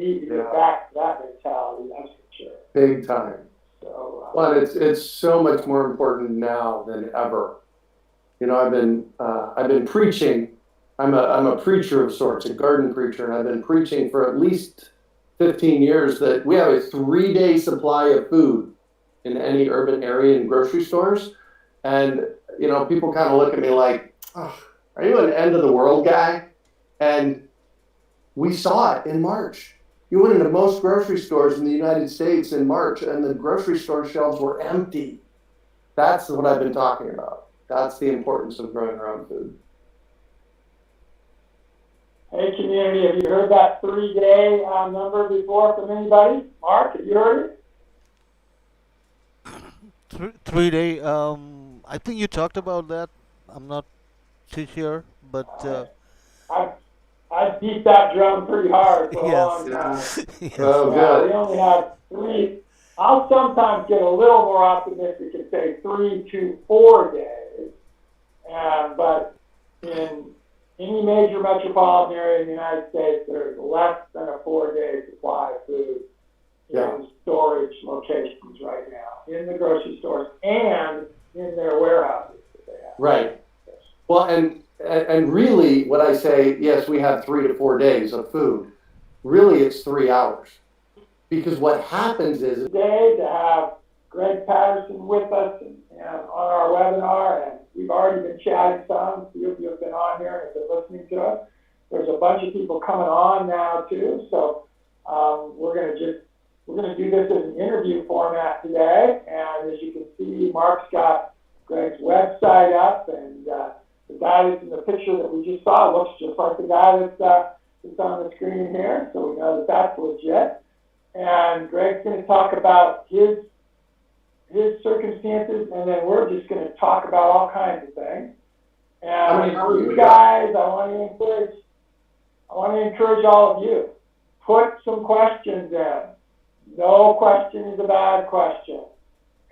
need to get back to that mentality, that's for sure. Big time. So, Well, it's so much more important now than ever. You know, I've been preaching. I'm a preacher of sorts, a garden preacher, and I've been preaching for at least 15 years that we have a 3-day supply of food in any urban area in grocery stores. And, you know, people kind of look at me like, oh, are you an end of the world guy? And we saw it in March. You went into most grocery stores in the United States in March, and the grocery store shelves were empty. That's what I've been talking about. That's the importance of growing your own food. hey, community, have you heard that 3-day number before from anybody? Mark, have you heard it? 3 day. I think you talked about that. I'm not too sure, but I I beat that drum pretty hard for a yes, long time. yes. Oh, Yeah, we good. only have 3. I'll sometimes get a little more optimistic and say 3 to 4 days. But in any major metropolitan area in the United States, there's less than a 4-day supply of food Yeah. in storage locations right now, in the grocery stores and in their warehouses that they have. Right. Well, and really, what I say, yes, we have 3 to 4 days of food. Really, it's 3 hours, because what happens is Today to have Greg Peterson with us and on our webinar, and we've already been chatting some. A few of you have been on here and have been listening to us. There's a bunch of people coming on now too, so we're gonna do this as an interview format today. And as you can see, Mark's got Greg's website up, and the guy that's in the picture that we just saw looks just like the guy that's on the screen here, so we know that that's legit. And Greg's going to talk about his circumstances, and then we're just going to talk about all kinds of things. And you guys, I want to encourage all of you. Put some questions in. No question is a bad question.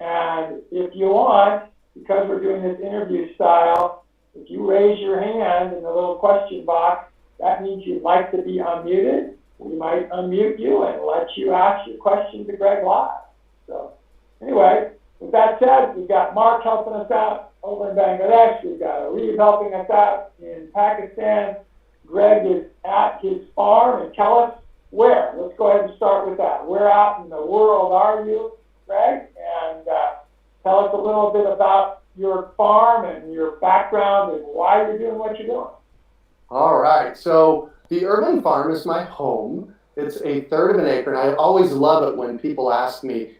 And if you want, because we're doing this interview style, if you raise your hand in the little question box, that means you'd like to be unmuted. We might unmute you and let you ask your question to Greg live. So anyway, with that said, we've got Mark helping us out over in Bangladesh. We've got Arif helping us out in Pakistan. Greg is at his farm, and tell us where. Let's go ahead and start with that. Where out in the world are you, Greg? And tell us a little bit about your farm and your background and why you're doing what you're doing. All right. So the urban farm is my home. It's a third of an acre, and I always love it when people ask me,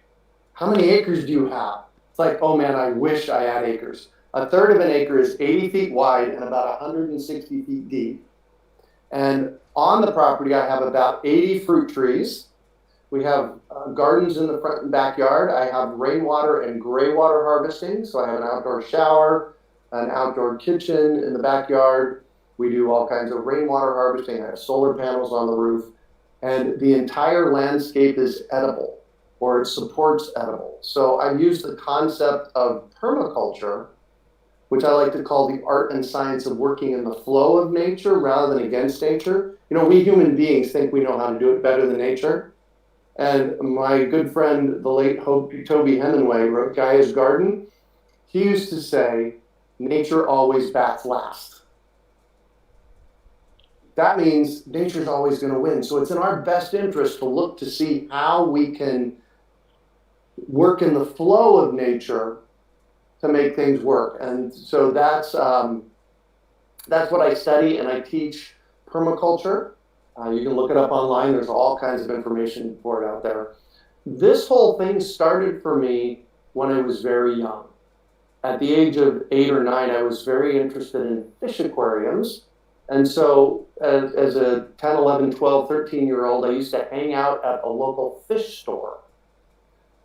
how many acres do you have? It's like, oh man, I wish I had acres. A third of an acre is 80 feet wide and about 160 feet deep. And on the property, I have about 80 fruit trees. We have gardens in the front and backyard. I have rainwater and gray water harvesting. So I have an outdoor shower, an outdoor kitchen in the backyard. We do all kinds of rainwater harvesting. I have solar panels on the roof. And the entire landscape is edible, or it supports edible. So I've used the concept of permaculture, which I like to call the art and science of working in the flow of nature rather than against nature. You know, we human beings think we know how to do it better than nature. And my good friend, the late Toby Hemingway, wrote Gaia's Garden. He used to say, nature always bats last. That means nature's always going to win. So it's in our best interest to look to see how we can work in the flow of nature to make things work. And so that's what I study, and I teach permaculture. You can look it up online. There's all kinds of information for it out there. This whole thing started for me when I was very young. At the age of 8 or 9, I was very interested in fish aquariums. And so as a 10, 11, 12, 13-year-old, I used to hang out at a local fish store.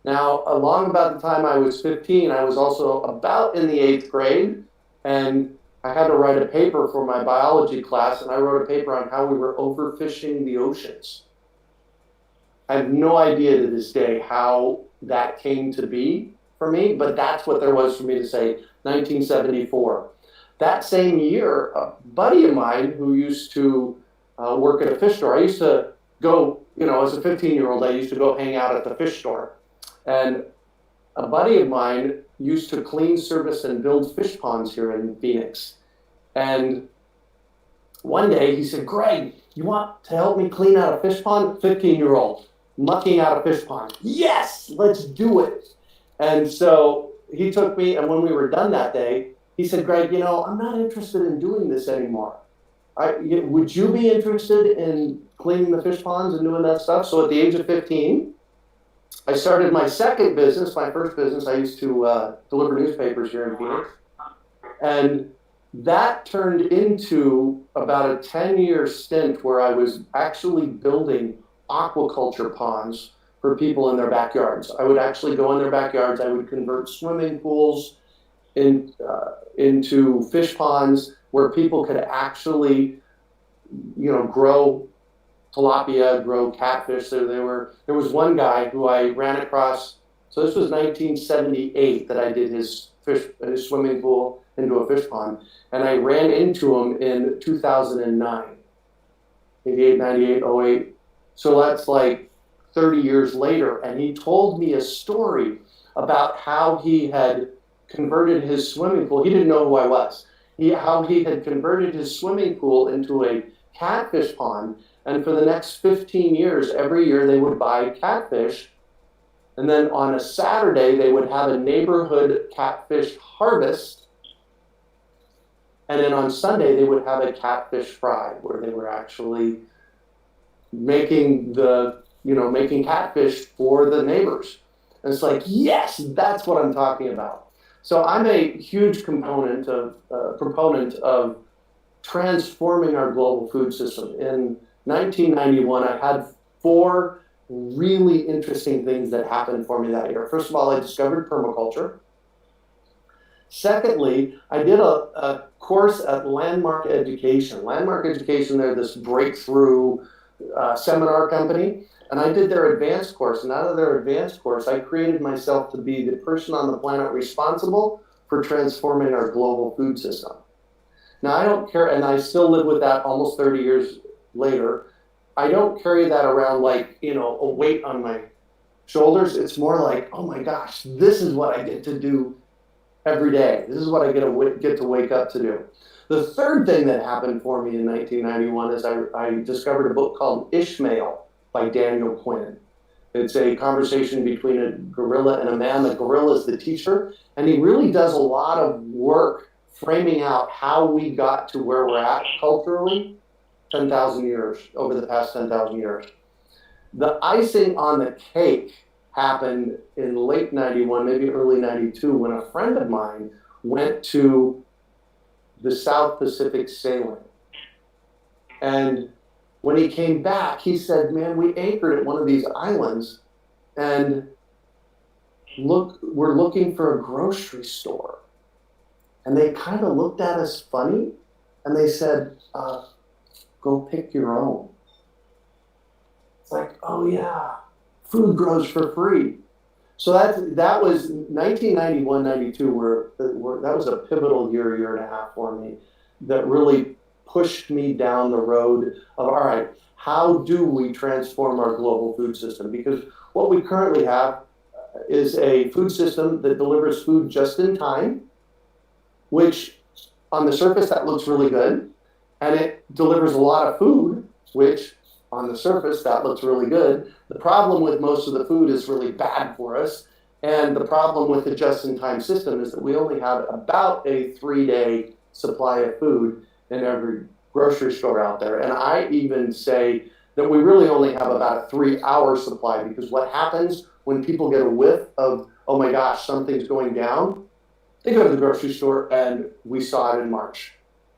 Now, along about the time I was 15, I was also about in the 8th grade, and I had to write a paper for my biology class, and I wrote a paper on how we were overfishing the oceans. I have no idea to this day how that came to be for me, but that's what there was for me to say, 1974. That same year, a buddy of mine who used to work at a fish store, I used to go as a 15-year-old, I used to go hang out at the fish store. And a buddy of mine used to clean, service, and build fish ponds here in Phoenix. And one day he said, Greg, you want to help me clean out a fish pond? 15-year-old, mucking out a fish pond. Yes, let's do it. And so he took me, and when we were done that day, he said, Greg, I'm not interested in doing this anymore. Would you be interested in cleaning the fish ponds and doing that stuff? So at the age of 15, I started my second business. My first business, I used to deliver newspapers here in Phoenix. And that turned into about a 10-year stint where I was actually building aquaculture ponds for people in their backyards. I would actually go in their backyards. I would convert swimming pools into fish ponds where people could actually, grow tilapia, grow catfish. There was one guy who I ran across. So this was 1978 that I did his swimming pool into a fish pond, and I ran into him in 2009, 88, 98, 08. So that's like 30 years later, and he told me a story about how he had converted his swimming pool. He didn't know who I was. How he had converted his swimming pool into a catfish pond, and for the next 15 years, every year they would buy catfish, and then on a Saturday they would have a neighborhood catfish harvest, and then on Sunday they would have a catfish fry where they were actually making catfish for the neighbors. And it's like, yes, that's what I'm talking about. So I'm a huge proponent of transforming our global food system. In 1991, I had 4 really interesting things that happened for me that year. First of all, I discovered permaculture. Secondly, I did a course at Landmark Education. Landmark Education, they're this breakthrough seminar company. And I did their advanced course, and out of their advanced course, I created myself to be the person on the planet responsible for transforming our global food system. Now, I don't care, and I still live with that almost 30 years later. I don't carry that around like, a weight on my shoulders. It's more like, oh my gosh, this is what I get to do every day. This is what I get to wake up to do. The third thing that happened for me in 1991 is I discovered a book called Ishmael by Daniel Quinn. It's a conversation between a gorilla and a man. The gorilla is the teacher, and he really does a lot of work framing out how we got to where we're at culturally 10,000 years, over the past 10,000 years. The icing on the cake happened in late 91, maybe early 92, when a friend of mine went to the South Pacific sailing. And when he came back, he said, man, we anchored at one of these islands, and we're looking for a grocery store. And they kind of looked at us funny, and they said, go pick your own. It's like, oh yeah, food grows for free. So that was 1991, 92, that was a pivotal year and a half for me that really pushed me down the road of, all right, how do we transform our global food system? Because what we currently have is a food system that delivers food just in time, which on the surface that looks really good, and it delivers a lot of food, which on the surface that looks really good. The problem with most of the food is really bad for us, and the problem with the just-in-time system is that we only have about a 3-day supply of food in every grocery store out there. And I even say that we really only have about a 3-hour supply, because what happens when people get a whiff of, oh my gosh, something's going down, they go to the grocery store, and we saw it in March.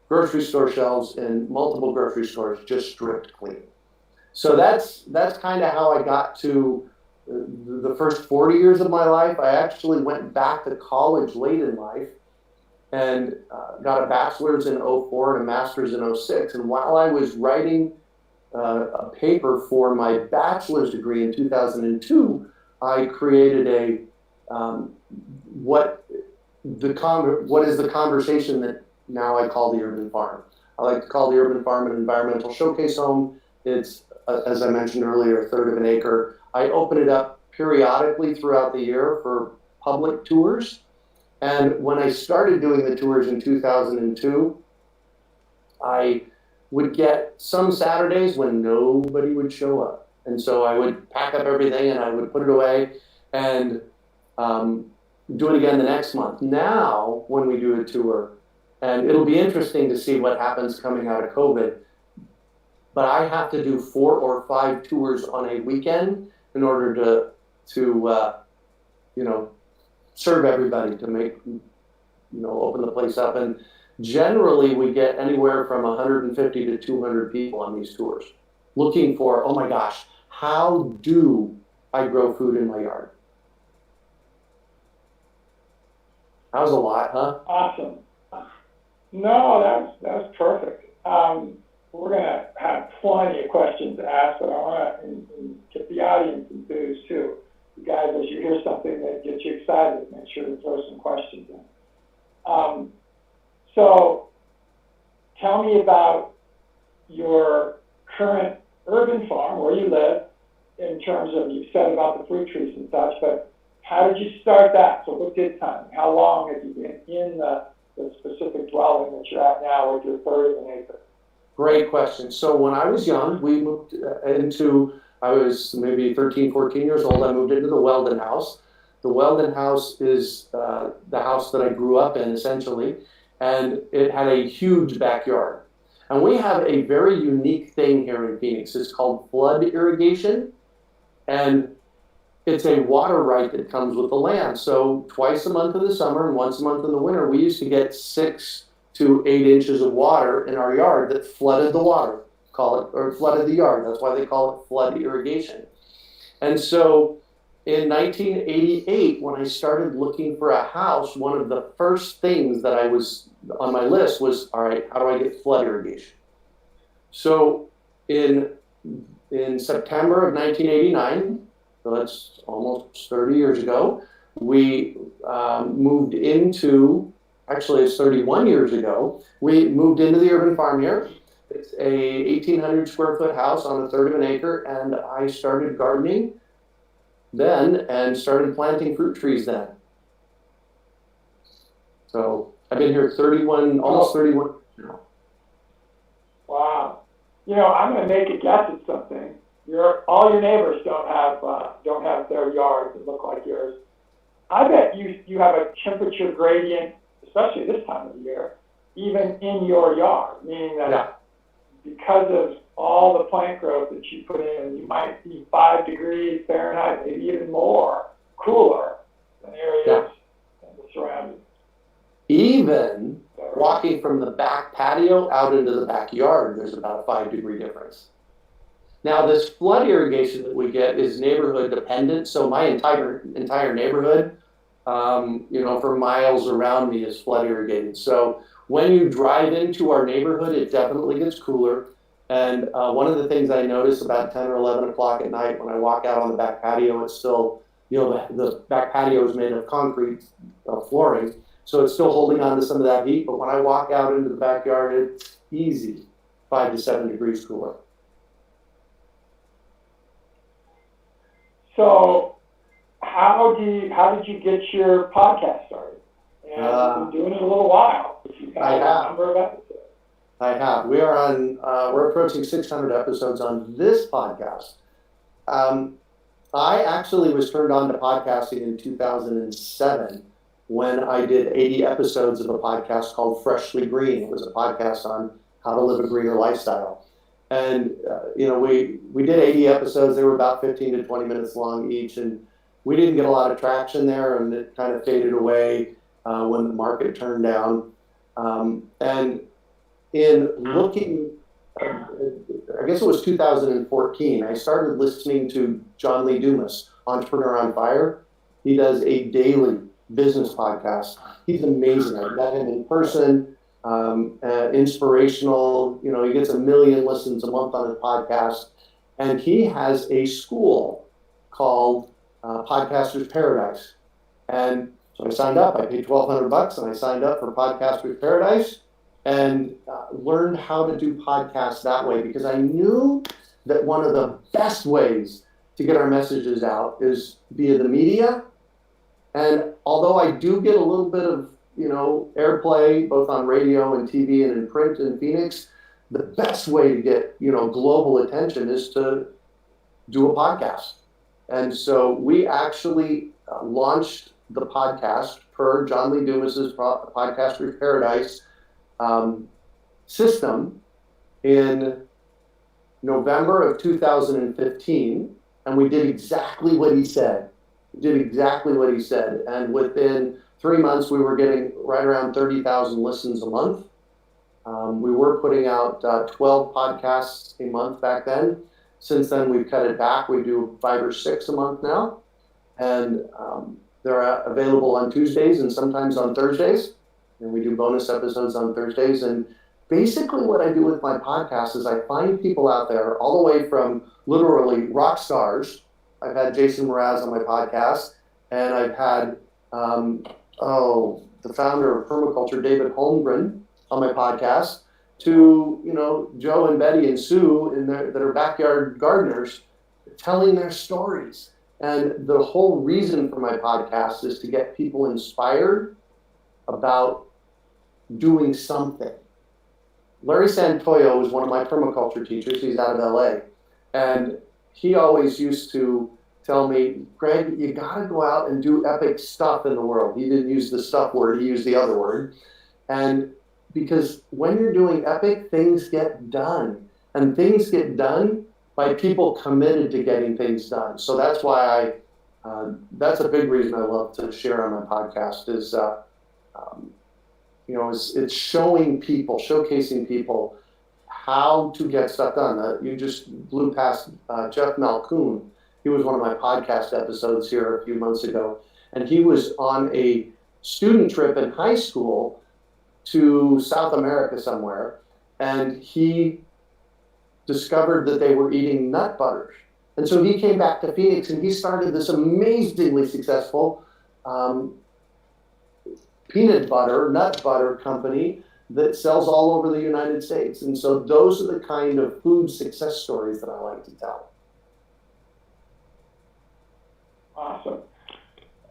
Grocery store shelves in multiple grocery stores just stripped clean. So that's kind of how I got to the first 40 years of my life. I actually went back to college late in life and got a bachelor's in '04 and a master's in '06. And while I was writing a paper for my bachelor's degree in 2002, I created what is the conversation that now I call the Urban Farm. I like to call the Urban Farm an environmental showcase home. It's as I mentioned earlier, a third of an acre. I open it up periodically throughout the year for public tours. And when I started doing the tours in 2002, I would get some Saturdays when nobody would show up. And so I would pack up everything and I would put it away and do it again the next month. Now, when we do a tour, and it'll be interesting to see what happens coming out of COVID, but I have to do 4 or 5 tours on a weekend in order to serve everybody, to make, open the place up. And generally, we get anywhere from 150 to 200 people on these tours looking for, oh my gosh, how do I grow food in my yard? That was a lot, huh? Awesome. No, that's perfect. We're going to have plenty of questions to ask, but I want to get the audience enthused too. You guys, as you hear something that gets you excited, make sure to throw some questions in. So tell me about your current urban farm, where you live, in terms of, you said about the fruit trees and such, but how did you start that? So what did time? How long have you been in the specific dwelling that you're at now with your third of an acre? Great question. So when I was young, we moved I was maybe 13, 14 years old. I moved into the Weldon house. The Weldon house is the house that I grew up in, essentially, and it had a huge backyard. And we have a very unique thing here in Phoenix. It's called flood irrigation, and it's a water right that comes with the land. So twice a month in the summer and once a month in the winter, we used to get 6 to 8 inches of water in our yard that flooded the water, flooded the yard. That's why they call it flood irrigation. And so in 1988, when I started looking for a house, one of the first things that I was on my list was, all right, how do I get flood irrigation? So in September of 1989, so that's almost 30 years ago, we moved into, actually it's 31 years ago, we moved into the urban farm here. It's a 1,800 square foot house on a third of an acre, and I started gardening then and started planting fruit trees then. So I've been here almost 31 years now. Wow. I'm going to make a guess at something. All your neighbors don't have their yards that look like yours. I bet you have a temperature gradient, especially this time of the year, even in your yard, meaning that because of all the plant growth that you put in, you might be 5 degrees Fahrenheit, maybe even more, cooler than areas in the surroundings. Even walking from the back patio out into the backyard, there's about a 5-degree difference. Now, this flood irrigation that we get is neighborhood dependent. So my entire neighborhood, for miles around me is flood irrigated. So when you drive into our neighborhood, it definitely gets cooler. And one of the things I notice about 10 or 11 o'clock at night when I walk out on the back patio, it's still, the back patio is made of concrete flooring. So it's still holding on to some of that heat. But when I walk out into the backyard, it's easy 5 to 7 degrees cooler. So how did you get your podcast started? And you've been doing it a little while. I have. A number of episodes. I have. We are on, we're approaching 600 episodes on this podcast. I actually was turned on to podcasting in 2007 when I did 80 episodes of a podcast called Freshly Green. It was a podcast on how to live a greener lifestyle. And, we did 80 episodes. They were about 15 to 20 minutes long each. And we didn't get a lot of traction there, and it kind of faded away when the market turned down. And in looking, I guess it was 2014, I started listening to John Lee Dumas, Entrepreneur on Fire. He does a daily business podcast. He's amazing. I met him in person. Inspirational, he gets 1 million listens a month on his podcast, and he has a school called Podcasters Paradise. And so I signed up. I paid $1,200 and I signed up for Podcasters Paradise and learned how to do podcasts that way, because I knew that one of the best ways to get our messages out is via the media. And although I do get a little bit of, airplay both on radio and TV and in print in Phoenix, the best way to get, global attention is to do a podcast. And so we actually launched the podcast per John Lee Dumas's Podcaster's Paradise system in November of 2015, and we did exactly what he said. And within 3 months, we were getting right around 30,000 listens a month. We were putting out 12 podcasts a month back then. Since then, we've cut it back. We do 5 or 6 a month now. And they're available on Tuesdays and sometimes on Thursdays. And we do bonus episodes on Thursdays. And basically what I do with my podcast is I find people out there all the way from literally rock stars. I've had Jason Mraz on my podcast, and I've had the founder of permaculture, David Holmgren, on my podcast, to Joe and Betty and Sue that are backyard gardeners telling their stories. And the whole reason for my podcast is to get people inspired about doing something. Larry Santoyo was one of my permaculture teachers. He's out of LA. And he always used to tell me, Greg, you got to go out and do epic stuff in the world. He didn't use the stuff word, he used the other word. And because when you're doing epic, things get done. And things get done by people committed to getting things done. So that's why that's a big reason I love to share on my podcast is, it's showing people, showcasing people how to get stuff done. You just blew past Jeff Malkoon. He was one of my podcast episodes here a few months ago, and he was on a student trip in high school to South America somewhere, and he discovered that they were eating nut butters. And so he came back to Phoenix and he started this amazingly successful nut butter company that sells all over the United States. And so those are the kind of food success stories that I like to tell. Awesome.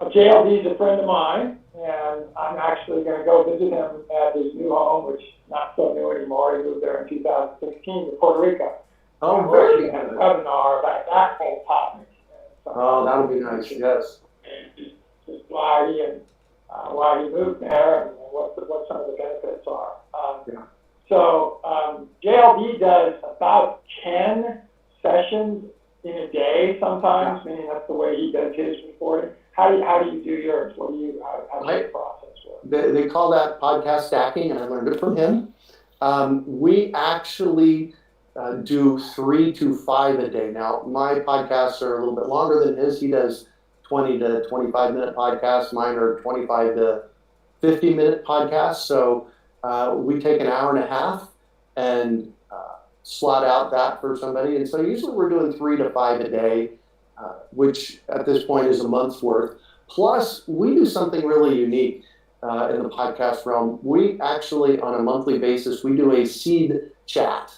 JLD is a friend of mine, and I'm actually going to go visit him at his new home, which is not so new anymore. He moved there in 2016 to Puerto Rico. Oh, we're going to have a webinar about that whole topic. Oh, that'll be nice, yes. Just why he moved there and what some of the benefits are. So JLD does about 10 sessions in a day sometimes, meaning that's the way he does his reporting. How do you do yours? How does your process work? They call that podcast stacking, and I learned it from him. We actually do 3 to 5 a day. Now, my podcasts are a little bit longer than his. He does 20 to 25 minute podcasts. Mine are 25 to 50 minute podcasts. So we take an hour and a half and slot out that for somebody. And so usually we're doing 3 to 5 a day, which at this point is a month's worth. Plus, we do something really unique in the podcast realm. We actually, on a monthly basis, we do a seed chat.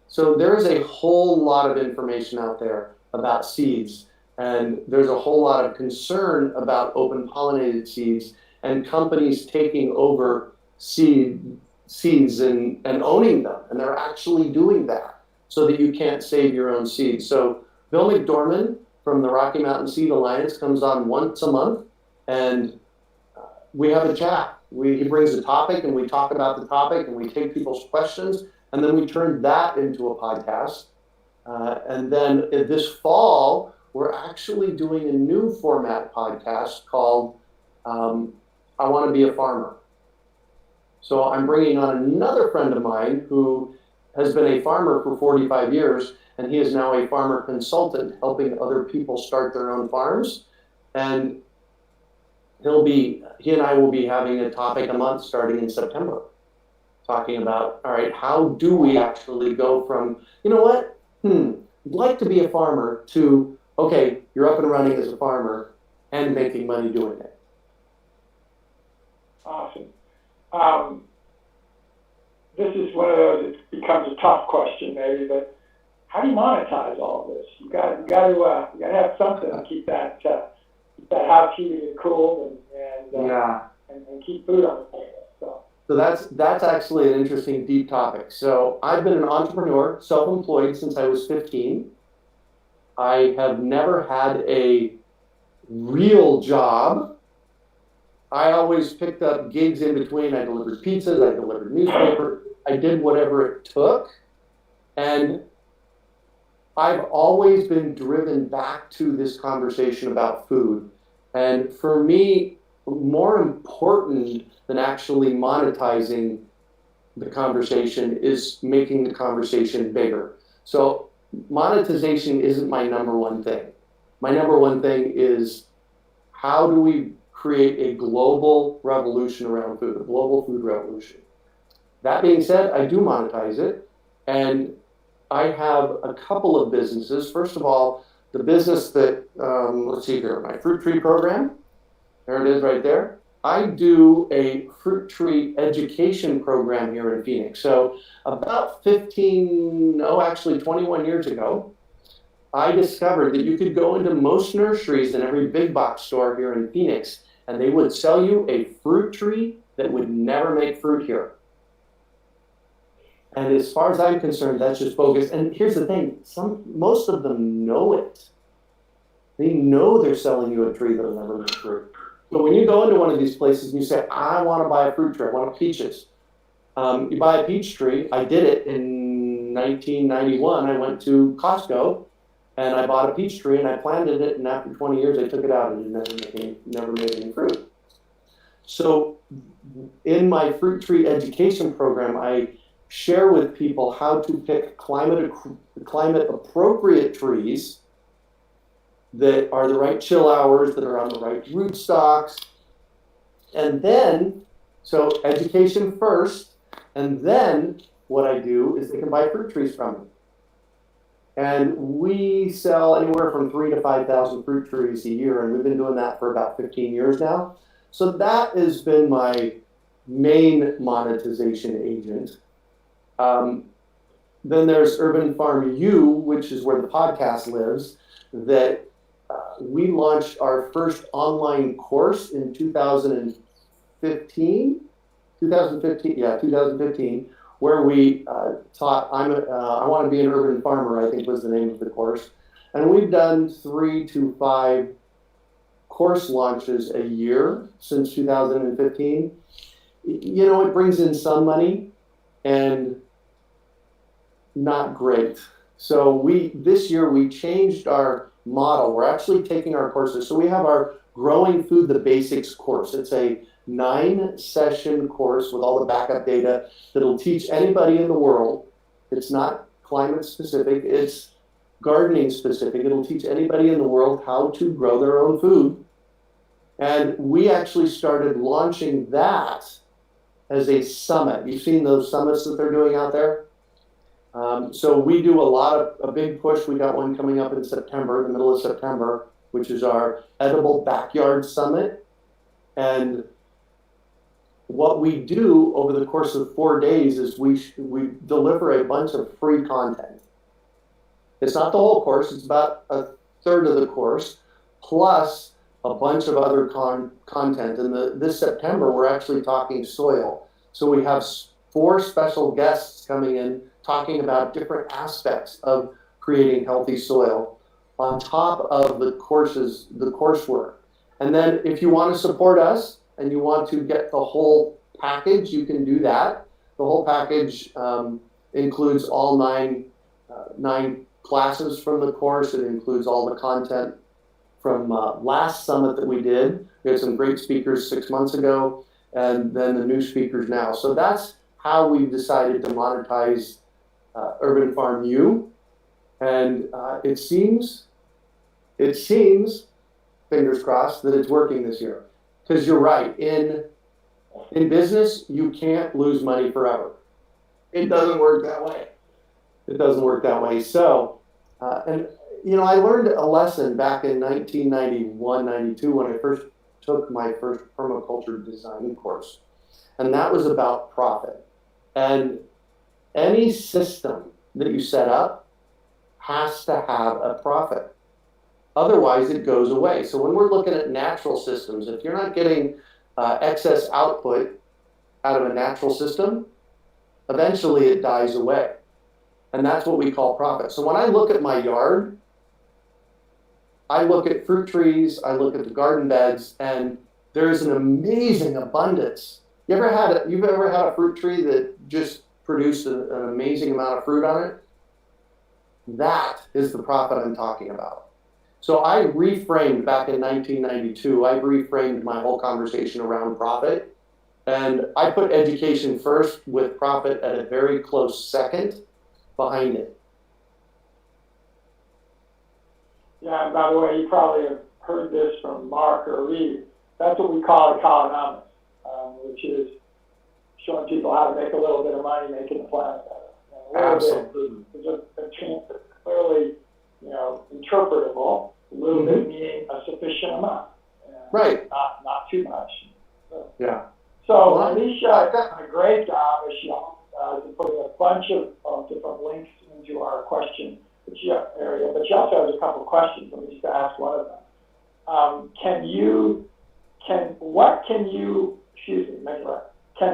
So there is a whole lot of information out there about seeds. And there's a whole lot of concern about open pollinated seeds and companies taking over seeds and owning them. And they're actually doing that so that you can't save your own seeds. So Bill McDorman from the Rocky Mountain Seed Alliance comes on once a month, and we have a chat. He brings a topic, and we talk about the topic, and we take people's questions, and then we turn that into a podcast. And then this fall, we're actually doing a new format podcast called I Want to Be a Farmer. So I'm bringing on another friend of mine who has been a farmer for 45 years, and he is now a farmer consultant helping other people start their own farms. And he and I will be having a topic a month starting in September, talking about, all right, how do we actually go from, I'd like to be a farmer to, okay, you're up and running as a farmer and making money doing it. Awesome. This is one of those, it becomes a tough question maybe, but how do you monetize all of this? You got to have something to keep that house heated and cooled and keep food on the table. So that's actually an interesting deep topic. So I've been an entrepreneur, self-employed since I was 15. I have never had a real job. I always picked up gigs in between. I delivered pizzas, I delivered newspaper, I did whatever it took. And I've always been driven back to this conversation about food. And for me, more important than actually monetizing the conversation is making the conversation bigger. So monetization isn't my number one thing. My number one thing is, how do we create a global revolution around food, a global food revolution? That being said, I do monetize it, and I have a couple of businesses. First of all, the business that, let's see here, my fruit tree program, there it is right there. I do a fruit tree education program here in Phoenix. So about 21 years ago, I discovered that you could go into most nurseries and every big box store here in Phoenix, and they would sell you a fruit tree that would never make fruit here. And as far as I'm concerned, that's just bogus. And here's the thing, most of them know it. They know they're selling you a tree that'll never make fruit. But when you go into one of these places and you say, I want to buy a fruit tree, I want peaches. You buy a peach tree. I did it in 1991. I went to Costco and I bought a peach tree and I planted it, and after 20 years I took it out and it never made any fruit. So in my fruit tree education program, I share with people how to pick climate appropriate trees that are the right chill hours, that are on the right rootstocks. And then, so education first, and then what I do is they can buy fruit trees from me. And we sell anywhere from 3,000 to 5,000 fruit trees a year, and we've been doing that for about 15 years now. So that has been my main monetization agent. Then there's Urban Farm U, which is where the podcast lives, that we launched our first online course in 2015, where we taught, I want to be an urban farmer, I think was the name of the course. And we've done 3 to 5 course launches a year since 2015. You know, it brings in some money and not great. So this year we changed our model. We're actually taking our courses. So we have our Growing Food the Basics course. It's a 9-session course with all the backup data that'll teach anybody in the world. It's not climate specific, it's gardening specific. It'll teach anybody in the world how to grow their own food. And we actually started launching that as a summit. You've seen those summits that they're doing out there? So we do a big push. We got one coming up in September, the middle of September, which is our Edible Backyard Summit. And what we do over the course of 4 days is we deliver a bunch of free content. It's not the whole course, it's about a third of the course, plus a bunch of other content. And this September, we're actually talking soil. So we have 4 special guests coming in talking about different aspects of creating healthy soil on top of the coursework. And then if you want to support us and you want to get the whole package, you can do that. The whole package includes all 9 classes from the course. It includes all the content from last summit that we did. We had some great speakers 6 months ago, and then the new speakers now. So that's how we've decided to monetize Urban Farm U. And it seems, fingers crossed, that it's working this year. Because you're right, in business, you can't lose money forever. It doesn't work that way. So, and you know, I learned a lesson back in 1991, 92 when I first took my first permaculture design course. And that was about profit. And any system that you set up has to have a profit. Otherwise, it goes away. So when we're looking at natural systems, if you're not getting excess output out of a natural system, eventually it dies away. And that's what we call profit. So when I look at my yard, I look at fruit trees, I look at the garden beds, and there is an amazing abundance. You've ever had a fruit tree that just produced an amazing amount of fruit on it? That is the profit I'm talking about. So I reframed back in 1992, I reframed my whole conversation around profit. And I put education first with profit at a very close second behind it. Yeah, and by the way, you probably have heard this from Mark or Reed. That's what we call economics, which is showing people how to make a little bit of money making the planet better. Absolutely. It's a chance that's clearly, interpretable. A little bit meaning a sufficient amount. Right. Not too much. So, yeah. So Alicia has done a great job, as she putting a bunch of different links into our question area, but she also has a couple of questions. Let me just ask one of them. Can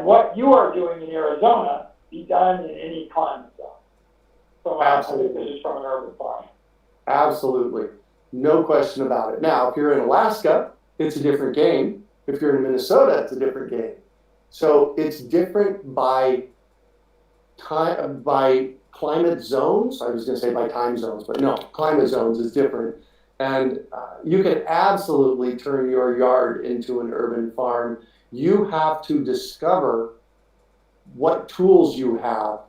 what you are doing in Arizona be done in any climate zone? Absolutely. I think this is from an urban farm. Absolutely. No question about it. Now, if you're in Alaska, it's a different game. If you're in Minnesota, it's a different game. So it's different by time, by climate zones. I was going to say by time zones, but no, climate zones is different. And you can absolutely turn your yard into an urban farm. You have to discover what tools you have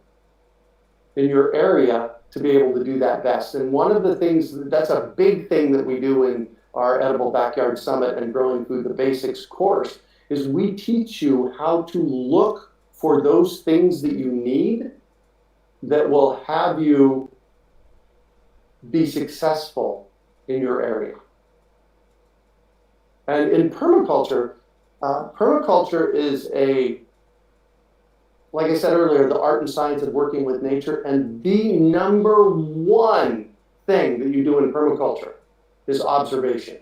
in your area to be able to do that best. And one of the things, that's a big thing that we do in our Edible Backyard Summit and Growing Food, the Basics course, is we teach you how to look for those things that you need that will have you be successful in your area. And in permaculture, permaculture is like I said earlier, the art and science of working with nature, and the number one thing that you do in permaculture is observation.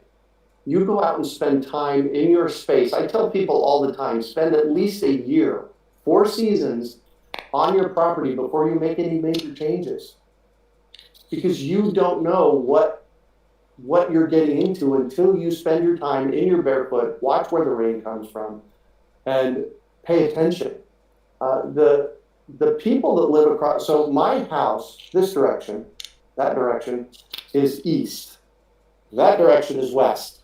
You go out and spend time in your space. I tell people all the time, spend at least a year, 4 seasons on your property before you make any major changes. Because you don't know what you're getting into until you spend your time in your barefoot, watch where the rain comes from, and pay attention. The people that live across, so my house, this direction, that direction is east. That direction is west.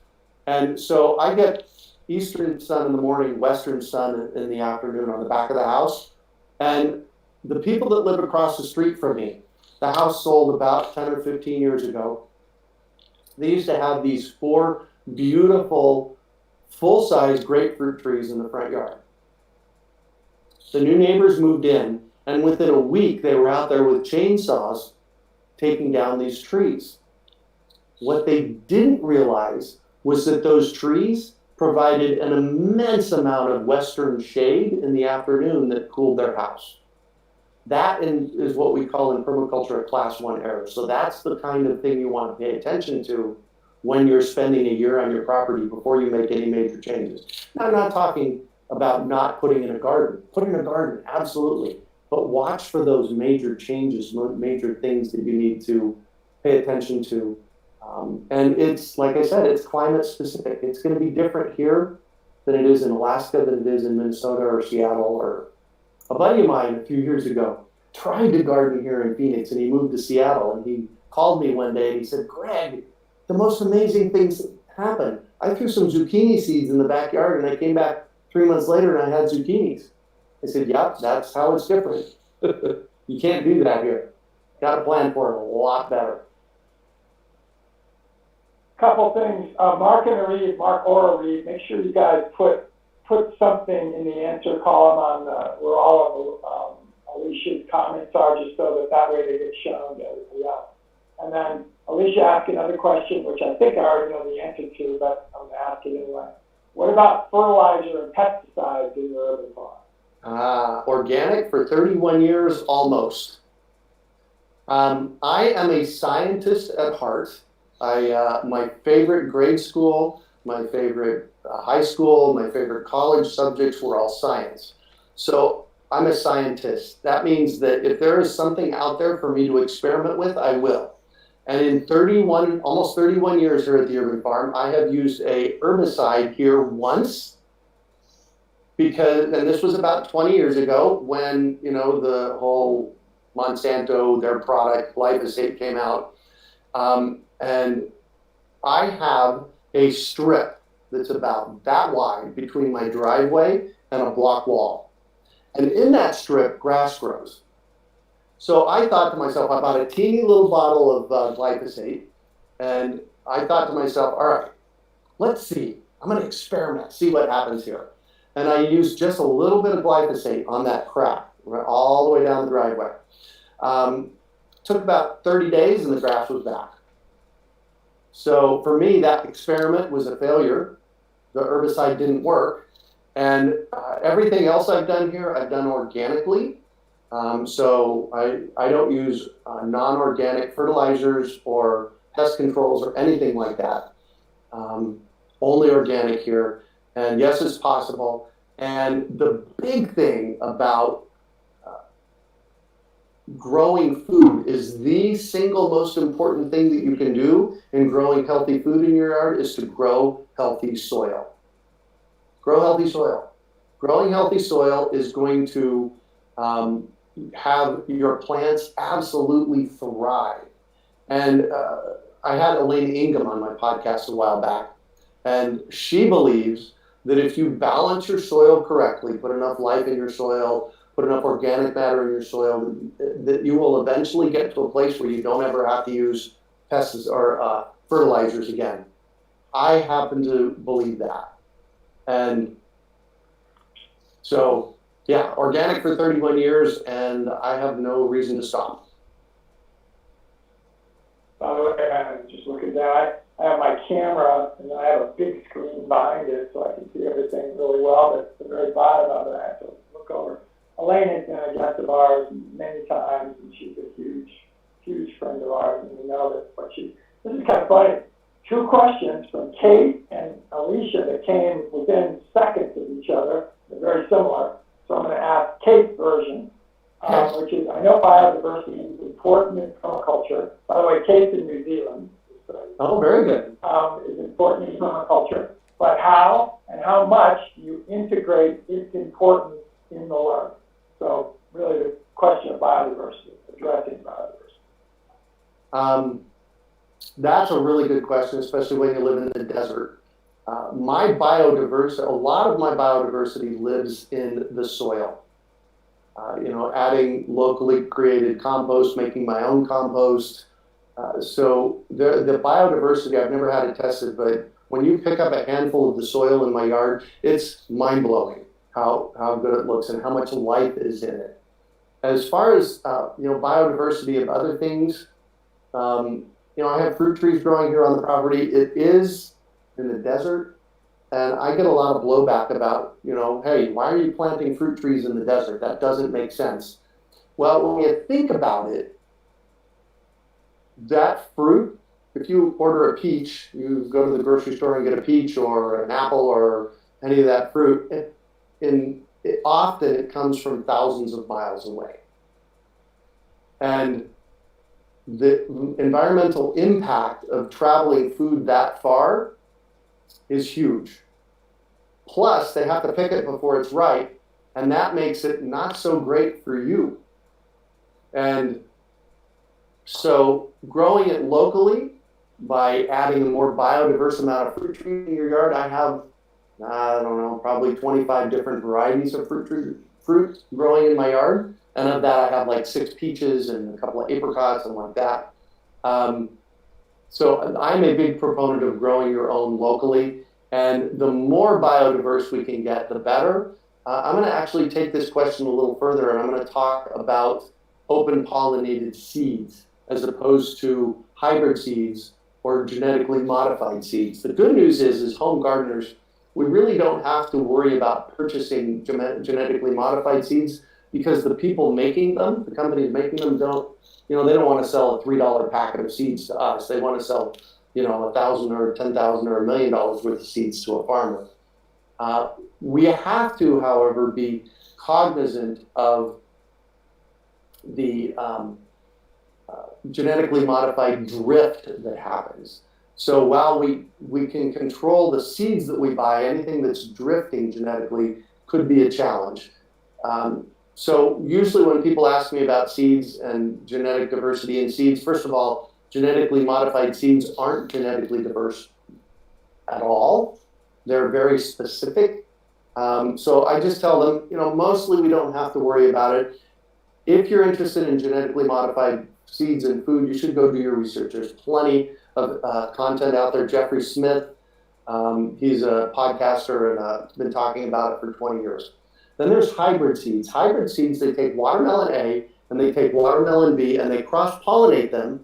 And so I get eastern sun in the morning, western sun in the afternoon on the back of the house. And the people that live across the street from me, the house sold about 10 or 15 years ago. They used to have these 4 beautiful, full-size grapefruit trees in the front yard. The new neighbors moved in, and within a week, they were out there with chainsaws taking down these trees. What they didn't realize was that those trees provided an immense amount of western shade in the afternoon that cooled their house. That is what we call in permaculture a class 1 error. So that's the kind of thing you want to pay attention to when you're spending a year on your property before you make any major changes. Now, I'm not talking about not putting in a garden. Put in a garden, absolutely. But watch for those major changes, major things that you need to pay attention to. And it's, like I said, it's climate specific. It's going to be different here than it is in Alaska, than it is in Minnesota or Seattle. Or a buddy of mine a few years ago tried to garden here in Phoenix, and he moved to Seattle. And he called me one day and he said, "Greg, the most amazing things happened. I threw some zucchini seeds in the backyard, and I came back 3 months later and I had zucchinis." I said, "Yep, that's how it's different." You can't do that here. Got to plan for it a lot better. Couple things. Mark or Reed, make sure you guys put something in the answer column on where all of Alicia's comments are, just so that way they get shown to everybody else. And then Alicia asked another question, which I think I already know the answer to, but I'm going to ask it anyway. What about fertilizer and pesticides in your urban farm? Organic for 31 years, almost. I am a scientist at heart. My favorite grade school, my favorite high school, my favorite college subjects were all science. So I'm a scientist. That means that if there is something out there for me to experiment with, I will. And in almost 31 years here at the Urban Farm, I have used a herbicide here once and this was about 20 years ago when, the whole Monsanto, their product, glyphosate came out. And I have a strip that's about that wide between my driveway and a block wall. And in that strip, grass grows. So I thought to myself, I bought a teeny little bottle of glyphosate, and I thought to myself, all right, let's see. I'm going to experiment, see what happens here. And I used just a little bit of glyphosate on that crack, all the way down the driveway. Took about 30 days, and the grass was back. So for me, that experiment was a failure. The herbicide didn't work. And everything else I've done here, I've done organically. So I don't use non-organic fertilizers or pest controls or anything like that. Only organic here. And yes, it's possible. And the big thing about growing food is the single most important thing that you can do in growing healthy food in your yard is to grow healthy soil. Grow healthy soil. Growing healthy soil is going to have your plants absolutely thrive. And I had Elaine Ingham on my podcast a while back, and she believes that if you balance your soil correctly, put enough life in your soil, put enough organic matter in your soil, that you will eventually get to a place where you don't ever have to use pests or fertilizers again. I happen to believe that. And so, yeah, organic for 31 years, and I have no reason to stop. By the way, I'm just looking down. I have my camera, and I have a big screen behind it, so I can see everything really well. But at the very bottom of it, I have to look over. Elaine has been a guest of ours many times, and she's a huge, huge friend of ours, and we know that this is kind of funny. 2 questions from Kate and Alicia that came within seconds of each other. They're very similar. So I'm going to ask Kate's version, which is, I know biodiversity is important in permaculture. By the way, Kate's in New Zealand. Oh, very good. Is important in permaculture. But how and how much do you integrate its importance in the learning? So really the question of biodiversity, addressing biodiversity. That's a really good question, especially when you live in the desert. A lot of my biodiversity lives in the soil. Adding locally created compost, making my own compost. So the biodiversity, I've never had it tested, but when you pick up a handful of the soil in my yard, it's mind-blowing how good it looks and how much life is in it. As far as biodiversity of other things, I have fruit trees growing here on the property. It is in the desert, and I get a lot of blowback about, hey, why are you planting fruit trees in the desert? That doesn't make sense. Well, when you think about it, that fruit, if you order a peach, you go to the grocery store and get a peach or an apple or any of that fruit, often it comes from thousands of miles away. And the environmental impact of traveling food that far is huge. Plus, they have to pick it before it's ripe, and that makes it not so great for you. And so growing it locally by adding a more biodiverse amount of fruit trees in your yard, I have, probably 25 different varieties of fruit growing in my yard. And of that, I have like 6 peaches and a couple of apricots and like that. So I'm a big proponent of growing your own locally. And the more biodiverse we can get, the better. I'm going to actually take this question a little further, and I'm going to talk about open pollinated seeds as opposed to hybrid seeds or genetically modified seeds. The good news is home gardeners, we really don't have to worry about purchasing genetically modified seeds because the people making them, the companies making them don't, they don't want to sell a $3 packet of seeds to us. They want to sell, $1,000 or $10,000 or $1 million worth of seeds to a farmer. We have to, however, be cognizant of the genetically modified drift that happens. So while we can control the seeds that we buy, anything that's drifting genetically could be a challenge. So usually when people ask me about seeds and genetic diversity in seeds, first of all, genetically modified seeds aren't genetically diverse at all. They're very specific. So I just tell them, mostly we don't have to worry about it. If you're interested in genetically modified seeds and food, you should go do your research. There's plenty of content out there. Jeffrey Smith, he's a podcaster and been talking about it for 20 years. Then there's hybrid seeds. Hybrid seeds, they take watermelon A and they take watermelon B and they cross-pollinate them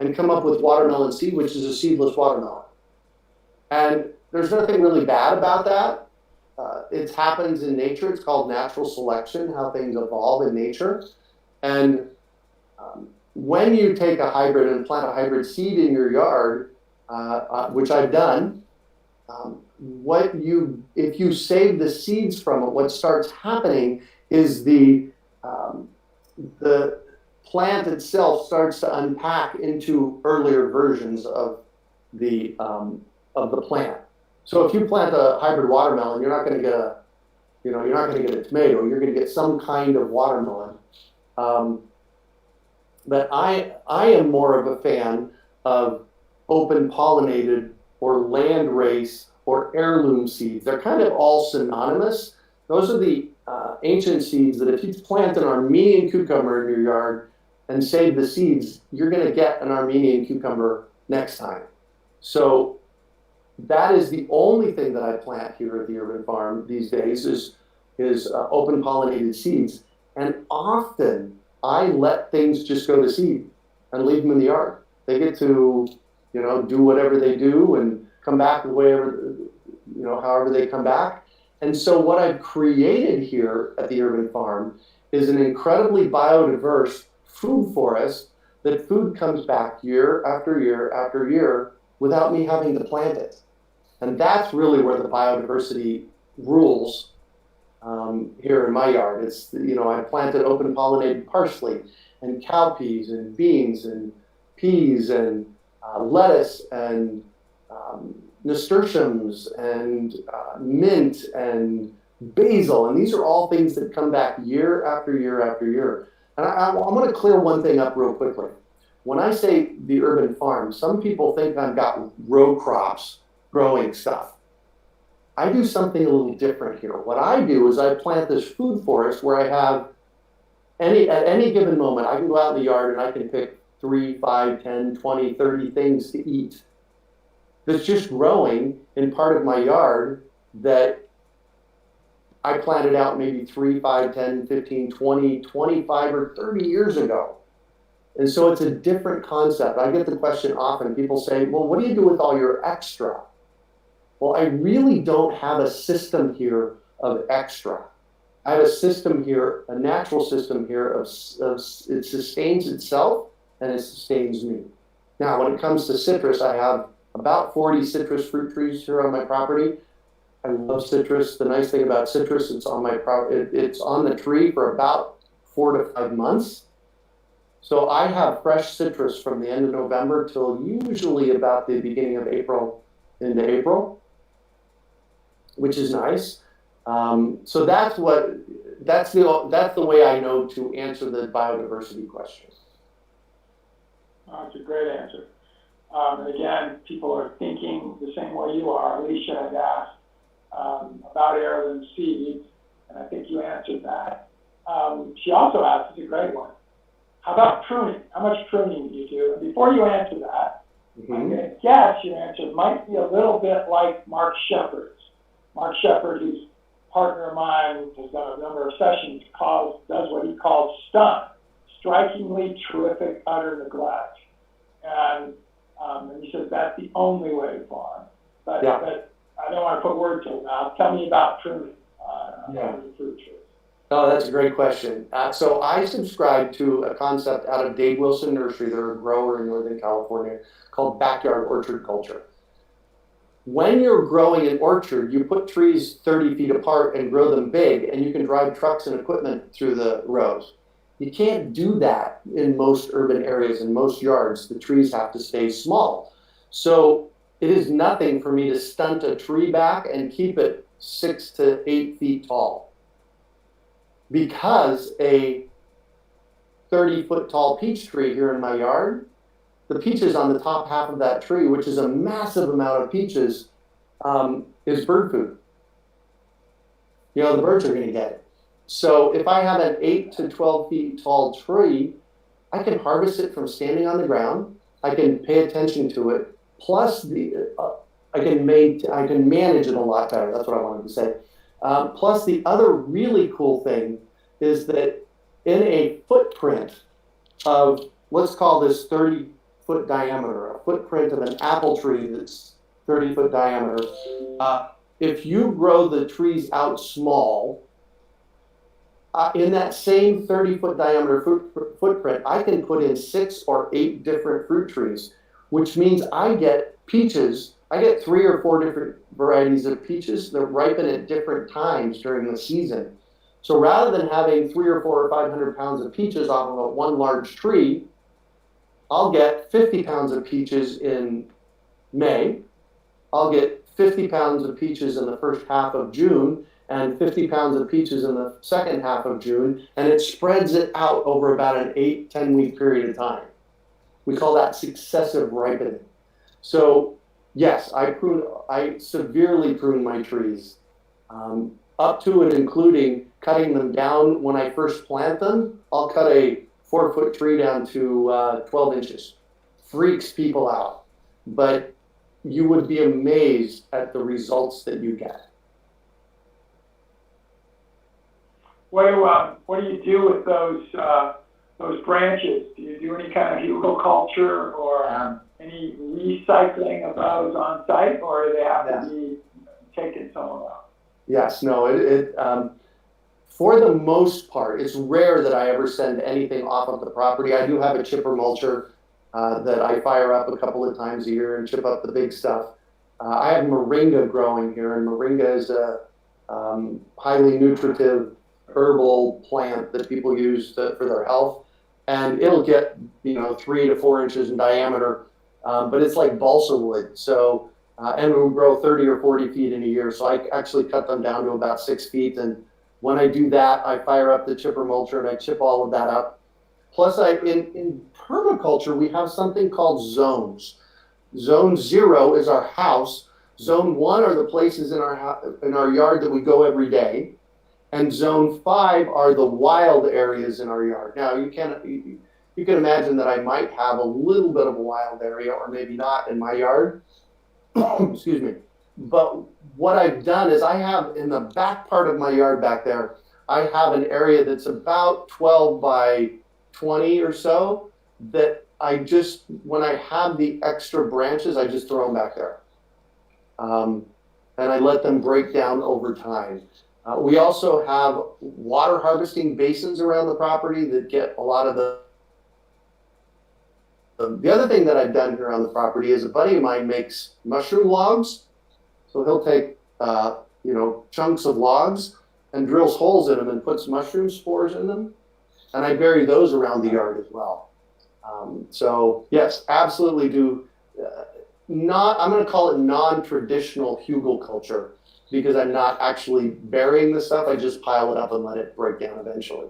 and come up with watermelon C, which is a seedless watermelon. And there's nothing really bad about that. It happens in nature. It's called natural selection, how things evolve in nature. And when you take a hybrid and plant a hybrid seed in your yard, which I've done, if you save the seeds from it, what starts happening is the plant itself starts to unpack into earlier versions of the plant. So if you plant a hybrid watermelon, you're not going to get a tomato. You're going to get some kind of watermelon. But I am more of a fan of open pollinated or land race or heirloom seeds. They're kind of all synonymous. Those are the ancient seeds that if you plant an Armenian cucumber in your yard and save the seeds, you're going to get an Armenian cucumber next time. So that is the only thing that I plant here at the urban farm these days is open pollinated seeds. And often I let things just go to seed and leave them in the yard. They get to, do whatever they do and come back however they come back. And so what I've created here at the urban farm is an incredibly biodiverse food forest that food comes back year after year after year without me having to plant it. And that's really where the biodiversity rules here in my yard. It's, I planted open pollinated parsley and cowpeas and beans and peas and lettuce and nasturtiums and mint and basil. And these are all things that come back year after year after year. And I'm going to clear one thing up real quickly. When I say the urban farm, some people think I've got row crops growing stuff. I do something a little different here. What I do is I plant this food forest where I have at any given moment, I can go out in the yard and I can pick 3, 5, 10, 20, 30 things to eat that's just growing in part of my yard that I planted out maybe 3, 5, 10, 15, 20, 25, or 30 years ago. And so it's a different concept. I get the question often. People say, well, what do you do with all your extra? Well, I really don't have a system here of extra. I have a system here, a natural system here of it sustains itself and it sustains me. Now, when it comes to citrus, I have about 40 citrus fruit trees here on my property. I love citrus. The nice thing about citrus, it's on the tree for about 4 to 5 months. So I have fresh citrus from the end of November till usually about the beginning of April into April, which is nice. So that's the way I know to answer the biodiversity question. That's a great answer. And again, people are thinking the same way you are. Alicia had asked about heirloom seeds, and I think you answered that. She also asked, it's a great one, how about pruning? How much pruning do you do? And before you answer that, I'm going to guess your answer might be a little bit like Mark Shepard's. Mark Shepard, who's a partner of mine, has done a number of sessions, does what he calls stun, strikingly terrific utter neglect. And he says that's the only way to farm. But I don't want to put words in your mouth. Tell me about pruning on the fruit trees. Oh, that's a great question. So I subscribe to a concept out of Dave Wilson Nursery. They're a grower in Northern California called backyard orchard culture. When you're growing an orchard, you put trees 30 feet apart and grow them big, and you can drive trucks and equipment through the rows. You can't do that in most urban areas and most yards. The trees have to stay small. So it is nothing for me to stunt a tree back and keep it 6 to 8 feet tall. Because a 30-foot tall peach tree here in my yard, the peaches on the top half of that tree, which is a massive amount of peaches, is bird food. You know, the birds are going to get it. So if I have an 8 to 12 feet tall tree, I can harvest it from standing on the ground. I can pay attention to it. Plus, I can manage it a lot better. That's what I wanted to say. Plus, the other really cool thing is that in a footprint of, let's call this 30-foot diameter, a footprint of an apple tree that's 30-foot diameter, if you grow the trees out small, in that same 30-foot diameter footprint, I can put in 6 or 8 different fruit trees, which means I get peaches. I get 3 or 4 different varieties of peaches that ripen at different times during the season. So rather than having 3 or 4 or 500 pounds of peaches off of one large tree, I'll get 50 pounds of peaches in May. I'll get 50 pounds of peaches in the first half of June and 50 pounds of peaches in the second half of June, and it spreads it out over about an 8-10 week period of time. We call that successive ripening. So yes, I severely prune my trees, up to and including cutting them down when I first plant them. I'll cut a 4-foot tree down to 12 inches. Freaks people out, but you would be amazed at the results that you get. What do you do with those branches? Do you do any kind of hugelculture or any recycling of those on site, or do they have to be taken somewhere else? Yes, no, for the most part, it's rare that I ever send anything off of the property. I do have a chipper mulcher that I fire up a couple of times a year and chip up the big stuff. I have moringa growing here, and moringa is a highly nutritive herbal plant that people use for their health, and it'll get 3 to 4 inches in diameter, but it's like balsa wood. So and it will grow 30 or 40 feet in a year. So I actually cut them down to about 6 feet, and when I do that, I fire up the chipper mulcher and I chip all of that up. Plus, in permaculture, we have something called zones. Zone 0 is our house. Zone 1 are the places in our yard that we go every day. And zone 5 are the wild areas in our yard. Now, you can imagine that I might have a little bit of a wild area, or maybe not, in my yard. Excuse me. But what I've done is I have in the back part of my yard back there, I have an area that's about 12 by 20 or so that when I have the extra branches, I just throw them back there. And I let them break down over time. We also have water harvesting basins around the property that get a lot of the other thing that I've done here on the property is a buddy of mine makes mushroom logs. So he'll take chunks of logs and drills holes in them and puts mushroom spores in them. And I bury those around the yard as well. So yes, absolutely do. I'm going to call it non-traditional hugelculture, because I'm not actually burying the stuff. I just pile it up and let it break down eventually.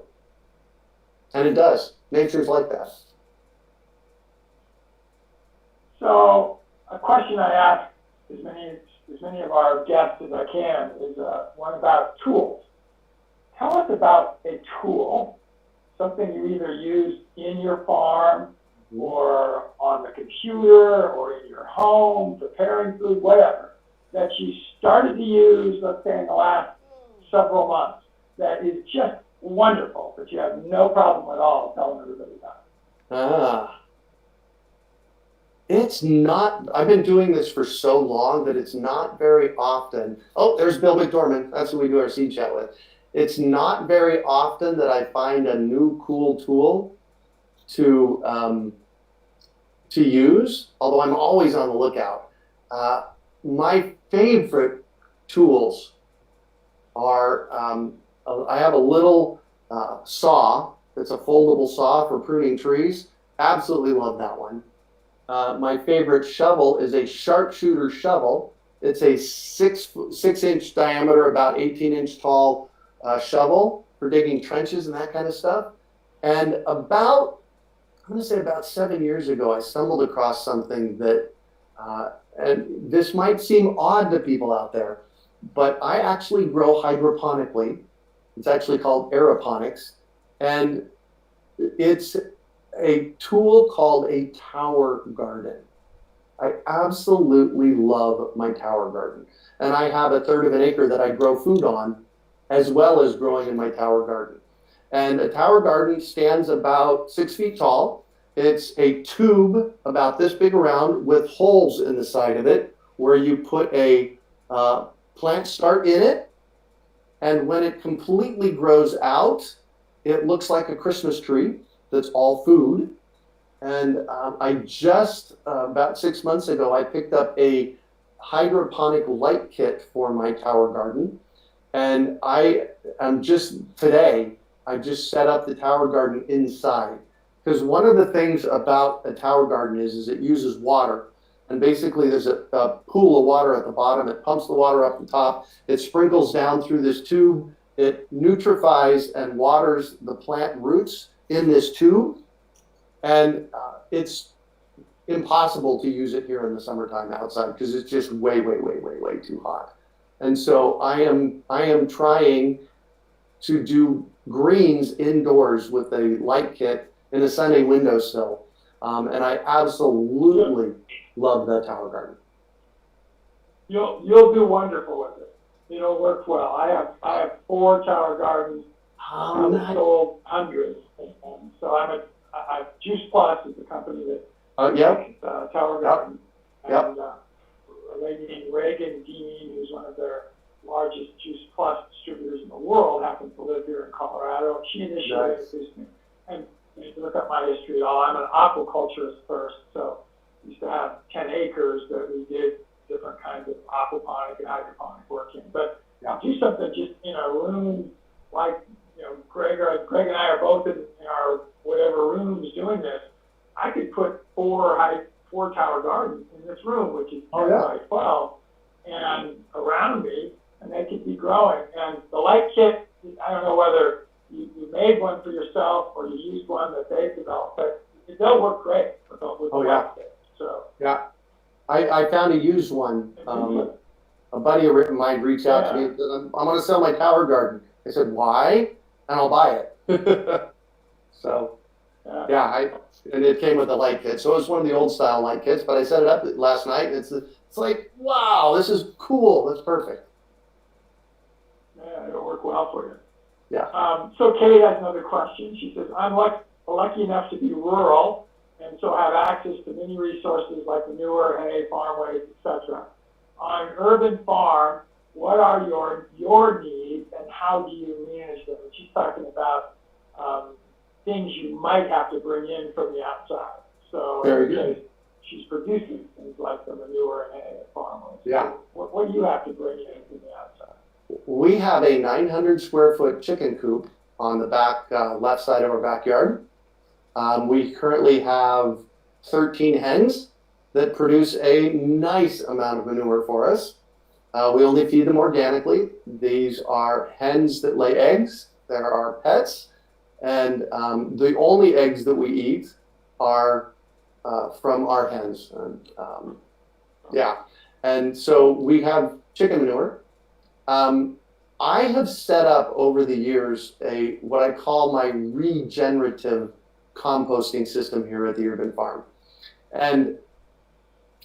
And it does. Nature's like that. So a question I ask as many of our guests as I can is one about tools. Tell us about a tool, something you either use in your farm or on the computer or in your home, preparing food, whatever, that you started to use, let's say, in the last several months, that is just wonderful, that you have no problem at all telling everybody about. It's not, I've been doing this for so long that it's not very often. Oh, there's Bill McDormand. That's who we do our seed chat with. It's not very often that I find a new cool tool to use, although I'm always on the lookout. My favorite tools are, I have a little saw. It's a foldable saw for pruning trees. Absolutely love that one. My favorite shovel is a sharpshooter shovel. It's a 6-inch diameter, about 18-inch tall shovel for digging trenches and that kind of stuff. And I'm going to say about 7 years ago, I stumbled across something that, and this might seem odd to people out there, but I actually grow hydroponically. It's actually called aeroponics. And it's a tool called a tower garden. I absolutely love my tower garden. And I have a third of an acre that I grow food on, as well as growing in my tower garden. And a tower garden stands about 6 feet tall. It's a tube about this big around with holes in the side of it where you put a plant start in it. And when it completely grows out, it looks like a Christmas tree that's all food. And I just, about 6 months ago, I picked up a hydroponic light kit for my tower garden. And I just set up the tower garden inside. Because one of the things about a tower garden is it uses water. And basically there's a pool of water at the bottom. It pumps the water up the top. It sprinkles down through this tube. It nutrifies and waters the plant roots in this tube. And it's impossible to use it here in the summertime outside because it's just way, way, way, way, way too hot. And so I am trying to do greens indoors with a light kit in a sunny windowsill. And I absolutely love the tower garden. You'll do wonderful with it. It'll work well. I have 4 tower gardens. I've sold hundreds. And so I Juice Plus is the company that Yep. Tower Garden. Yep. And a lady named Reagan Dean, who's one of their largest Juice Plus distributors in the world, happens to live here in Colorado. She initially introduced me. And if you look at my history at all, I'm an aquaculturist first. So we used to have 10 acres that we did different kinds of aquaponic and hydroponic work in. But do something just in a room like, Greg and I are both in our whatever rooms doing this. I could put 4 tower gardens in this room, which is 10 by 12, and around me, and they could be growing. And the light kit, I don't know whether you made one for yourself or you used one that they developed, but they'll work great with the light kit. So I found a used one. A buddy of mine reached out to me and said, I'm going to sell my tower garden. I said, why? And I'll buy it. So, and it came with a light kit. So it was one of the old style light kits, but I set it up last night. It's like, wow, this is cool. That's perfect. Yeah, it'll work well for you. Yeah. So Kate has another question. She says, I'm lucky enough to be rural and so have access to many resources like manure, hay, farm waste, etc. On an urban farm, what are your needs and how do you manage them? And she's talking about things you might have to bring in from the outside. So very good. She's producing things like the manure and hay and farm waste. Yeah. So what do you have to bring in from the outside? We have a 900 square foot chicken coop on the back left side of our backyard. We currently have 13 hens that produce a nice amount of manure for us. We only feed them organically. These are hens that lay eggs. They're our pets. And the only eggs that we eat are from our hens. And, and so we have chicken manure. I have set up over the years what I call my regenerative composting system here at the urban farm. And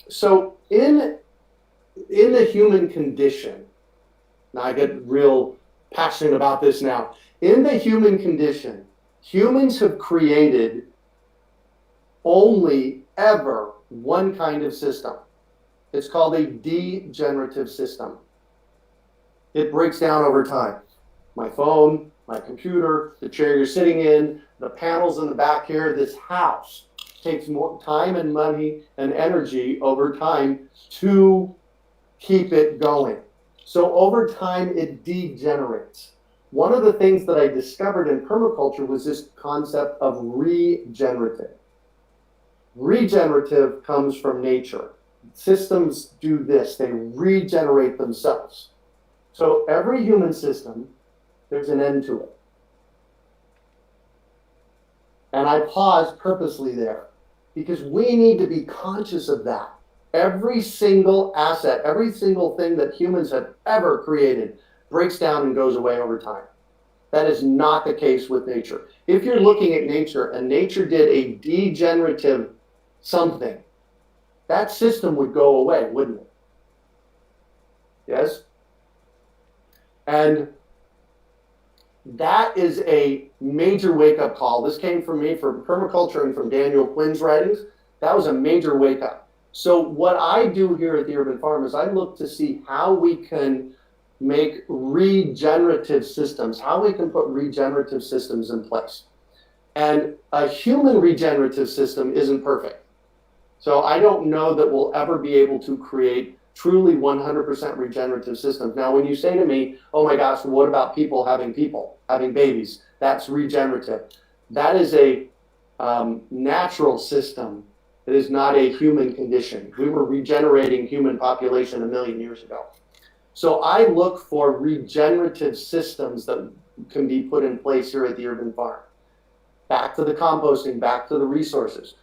so in the human condition, now I get real passionate about this now. In the human condition, humans have created only ever one kind of system. It's called a degenerative system. It breaks down over time. my phone, my computer, the chair you're sitting in, the panels in the back here. This house takes more time and money and energy over time to keep it going. So over time, it degenerates. One of the things that I discovered in permaculture was this concept of regenerative. Regenerative comes from nature. Systems do this, they regenerate themselves. So every human system, there's an end to it. And I paused purposely there because we need to be conscious of that. Every single asset, every single thing that humans have ever created breaks down and goes away over time. That is not the case with nature. If you're looking at nature and nature did a degenerative something, that system would go away, wouldn't it? Yes? And that is a major wake-up call. This came from me, from permaculture and from Daniel Quinn's writings. That was a major wake-up. So what I do here at the Urban Farm is I look to see how we can make regenerative systems, how we can put regenerative systems in place. And a human regenerative system isn't perfect. So I don't know that we'll ever be able to create truly 100% regenerative systems. Now, when you say to me, oh my gosh, what about people, having babies? That's regenerative. That is a natural system. It is not a human condition. We were regenerating human population 1 million years ago. So I look for regenerative systems that can be put in place here at the Urban Farm. Back to the composting, back to the resources.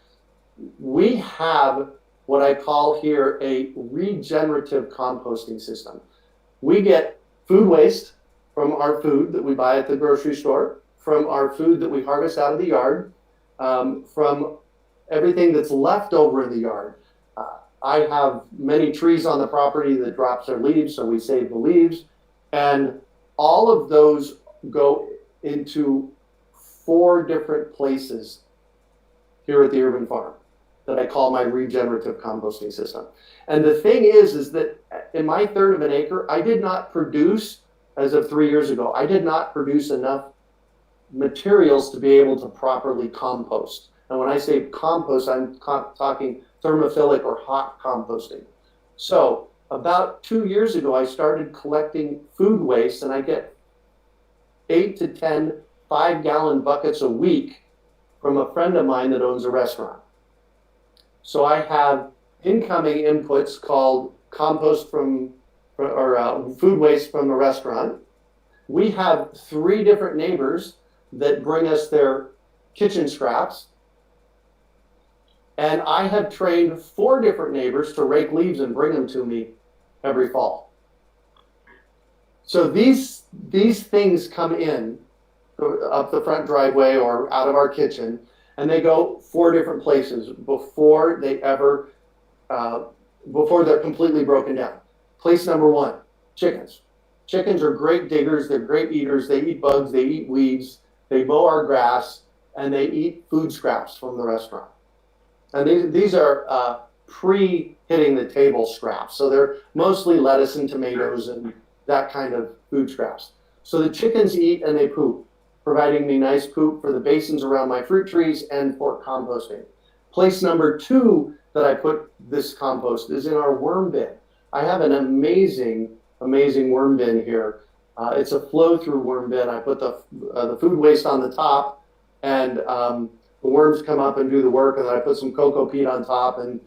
We have what I call here a regenerative composting system. We get food waste from our food that we buy at the grocery store, from our food that we harvest out of the yard, from everything that's left over in the yard. I have many trees on the property that drops their leaves, so we save the leaves. And all of those go into 4 different places here at the Urban Farm that I call my regenerative composting system. And the thing is that in my 1/3 of an acre, I did not produce, as of 3 years ago, I did not produce enough materials to be able to properly compost. And when I say compost, I'm talking thermophilic or hot composting. So about 2 years ago, I started collecting food waste, and I get 8 to 10 5-gallon buckets a week from a friend of mine that owns a restaurant. So I have incoming inputs called compost from, or food waste from the restaurant. We have 3 different neighbors that bring us their kitchen scraps. And I have trained 4 different neighbors to rake leaves and bring them to me every fall. So these things come in up the front driveway or out of our kitchen, and they go 4 different places before they ever, before they're completely broken down. Place number 1, chickens. Chickens are great diggers, they're great eaters, they eat bugs, they eat weeds, they mow our grass, and they eat food scraps from the restaurant. And these are pre-hitting the table scraps. So they're mostly lettuce and tomatoes and that kind of food scraps. So the chickens eat and they poop, providing me nice poop for the basins around my fruit trees and for composting. Place number 2 that I put this compost is in our worm bin. I have an amazing worm bin here. It's a flow-through worm bin. I put the food waste on the top, and the worms come up and do the work, and then I put some cocoa peat on top. And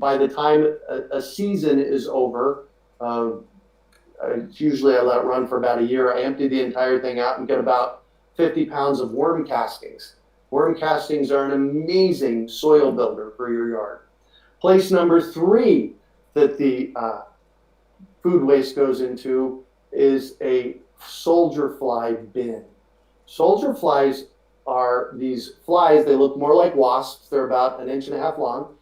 by the time a season is over, usually I let it run for about a year. I empty the entire thing out and get about 50 pounds of worm castings. Worm castings are an amazing soil builder for your yard. Place number 3 that the food waste goes into is a soldier fly bin. Soldier flies are these flies. They look more like wasps. They're about 1.5 inches long,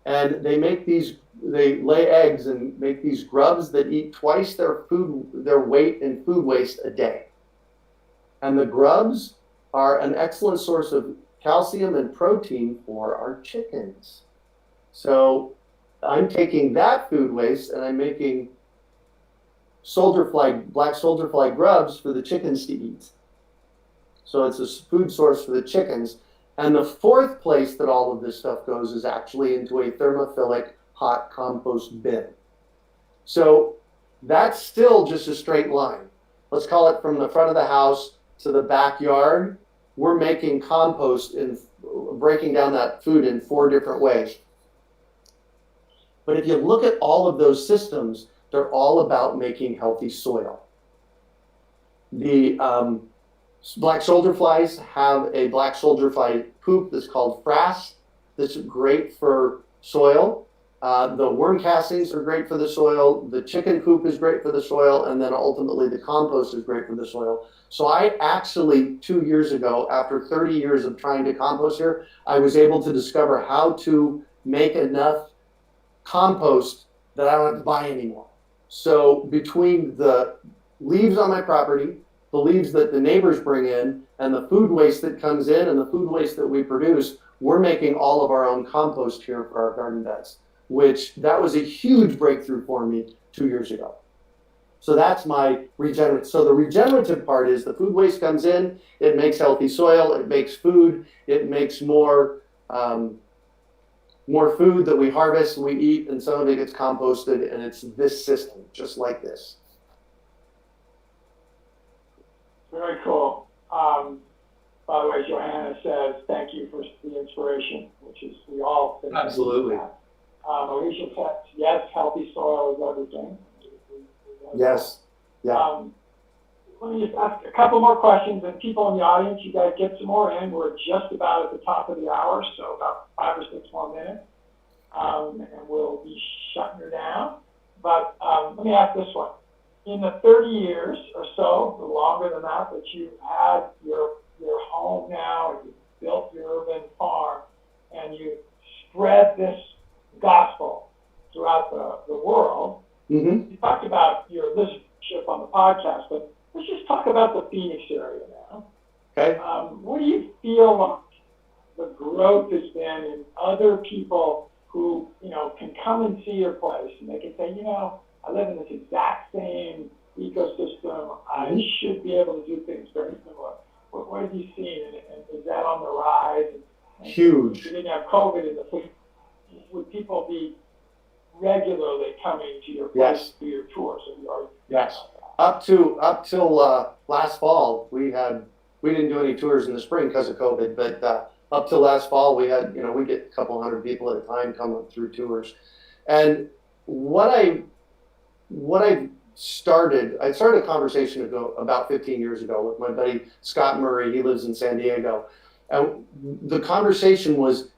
and they lay eggs and make these grubs that eat twice their weight in food waste a day. And the grubs are an excellent source of calcium and protein for our chickens. So I'm taking that food waste and I'm making black soldier fly grubs for the chickens to eat. So it's a food source for the chickens. And the fourth place that all of this stuff goes is actually into a thermophilic hot compost bin. So that's still just a straight line. Let's call it from the front of the house to the backyard. We're making compost and breaking down that food in 4 different ways. But if you look at all of those systems, they're all about making healthy soil. The black soldier flies have a black soldier fly poop that's called frass that's great for soil. The worm castings are great for the soil. The chicken coop is great for the soil. And then ultimately the compost is great for the soil. So I actually, 2 years ago, after 30 years of trying to compost here, I was able to discover how to make enough compost that I don't have to buy anymore. So between the leaves on my property, the leaves that the neighbors bring in, and the food waste that comes in and the food waste that we produce, we're making all of our own compost here for our garden beds, which that was a huge breakthrough for me 2 years ago. So that's my regenerative. So the regenerative part is the food waste comes in, it makes healthy soil, it makes food, it makes more food that we harvest, we eat, and some of it gets composted, and it's this system, just like this. Very cool. By the way, Johanna says, thank you for the inspiration, which is, we all think. Absolutely. Alicia says, yes, healthy soil is everything. Yes. Yeah. Let me just ask a couple more questions, and people in the audience, you guys get some more in. We're just about at the top of the hour, so about 5 or 6 more minutes, and we'll be shutting her down. But let me ask this one. In the 30 years or so, or longer than that, that you've had your home now, and you've built your urban farm, and you've spread this gospel throughout the world, Mm-hmm. you talked about your listenership on the podcast, but let's just talk about the Phoenix area now. Okay. What do you feel like the growth has been in other people who, can come and see your place, and they can say, I live in this exact same ecosystem. I should be able to do things very similar. What have you seen, and is that on the rise? Huge. If you didn't have COVID in the would people be regularly coming to your place? Yes. To your tours? Yes. Up till last fall, we didn't do any tours in the spring because of COVID, but up till last fall, we had, we get a couple hundred people at a time coming through tours. And I started a conversation about 15 years ago with my buddy Scott Murray. He lives in San Diego. And the conversation was,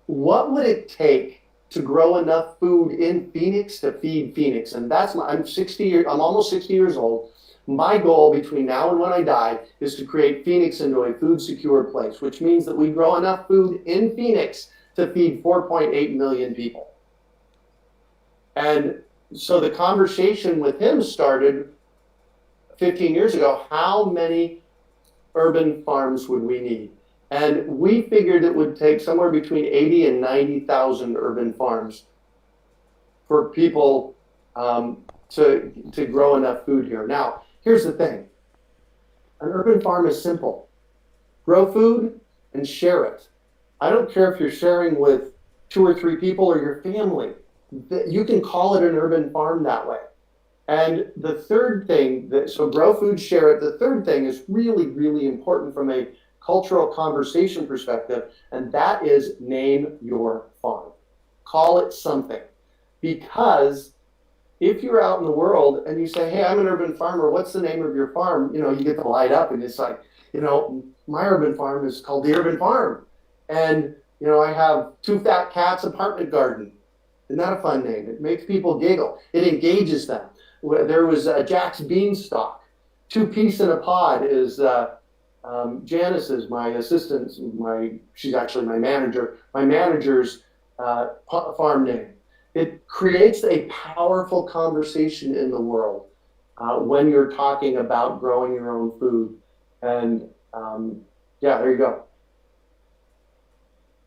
what would it take to grow enough food in Phoenix to feed Phoenix? And I'm almost 60 years old. My goal between now and when I die is to create Phoenix into a food secure place, which means that we grow enough food in Phoenix to feed 4.8 million people. And so the conversation with him started 15 years ago. How many urban farms would we need? And we figured it would take somewhere between 80 and 90,000 urban farms for people to grow enough food here. Now, here's the thing. An urban farm is simple. Grow food and share it. I don't care if you're sharing with 2 or 3 people or your family. You can call it an urban farm that way. And the third thing, so grow food, share it. The third thing is really, really important from a cultural conversation perspective, and that is name your farm. Call it something. Because if you're out in the world and you say, hey, I'm an urban farmer, what's the name of your farm? You get to light up, and it's like, my urban farm is called the Urban Farm. And, I have 2 Fat Cats apartment garden. Isn't that a fun name? It makes people giggle. It engages them. There was Jack's Beanstalk. 2 Peas in a Pod is Janice is my assistant. She's actually my manager. My manager's farm name. It creates a powerful conversation in the world when you're talking about growing your own food. And there you go.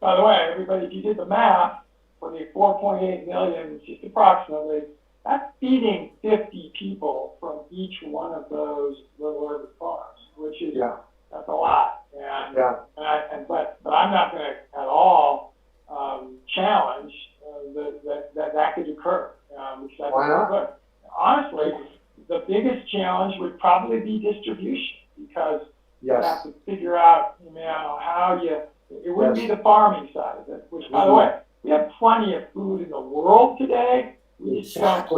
By the way, everybody, if you did the math for the 4.8 million, just approximately, that's feeding 50 people from each one of those little urban farms, which is, that's a lot. And, but I'm not going to at all challenge that could occur. Because why not? But honestly, the biggest challenge would probably be distribution, because you have to figure out, how it wouldn't be the farming side of it, which, by the way, we have plenty of food in the world today. We just don't,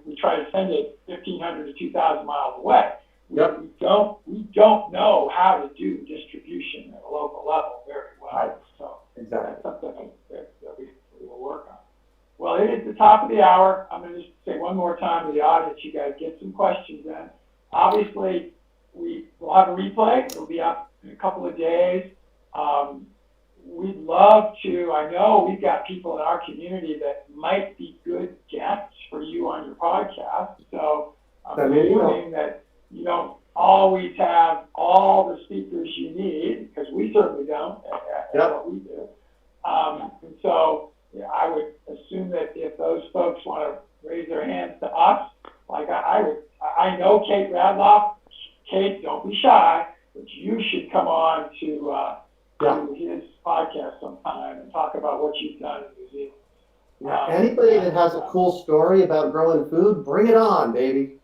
we try to send it 1,500 to 2,000 miles away. We don't know how to do distribution at a local level very well. Right. So that's something that we will work on. Well, it is the top of the hour. I'm going to just say one more time to the audience, you guys get some questions in. Obviously, we'll have a replay. It'll be up in a couple of days. We'd love to, I know we've got people in our community that might be good guests for you on your podcast. So I'm assuming that you don't always have all the speakers you need, because we certainly don't at what we do. And so I would assume that if those folks want to raise their hands to us, like I know Kate Radloff. Kate, don't be shy, but you should come on to his podcast sometime and talk about what you've done in New Zealand. Anybody that has a cool story about growing food, bring it on, baby.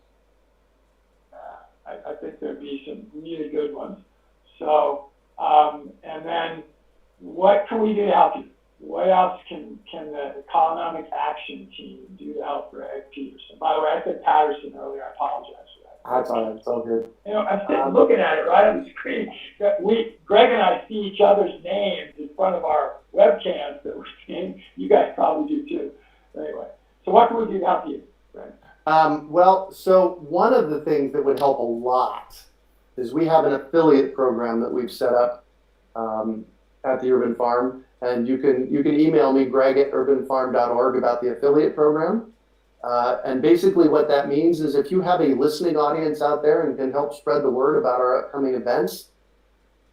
I think there'd be some really good ones. So, and then what can we do to help you? What else can the Economic Action Team do to help Greg Peterson? By the way, I said Patterson earlier. I apologize for that. That's all right. It's all good. I'm sitting looking at it right on the screen. Greg and I see each other's names in front of our webcams that we're seeing. You guys probably do too. Anyway, so what can we do to help you, Greg? Well, so one of the things that would help a lot is we have an affiliate program that we've set up at the Urban Farm, and you can email me, greg@urbanfarm.org, about the affiliate program. And basically what that means is if you have a listening audience out there and can help spread the word about our upcoming events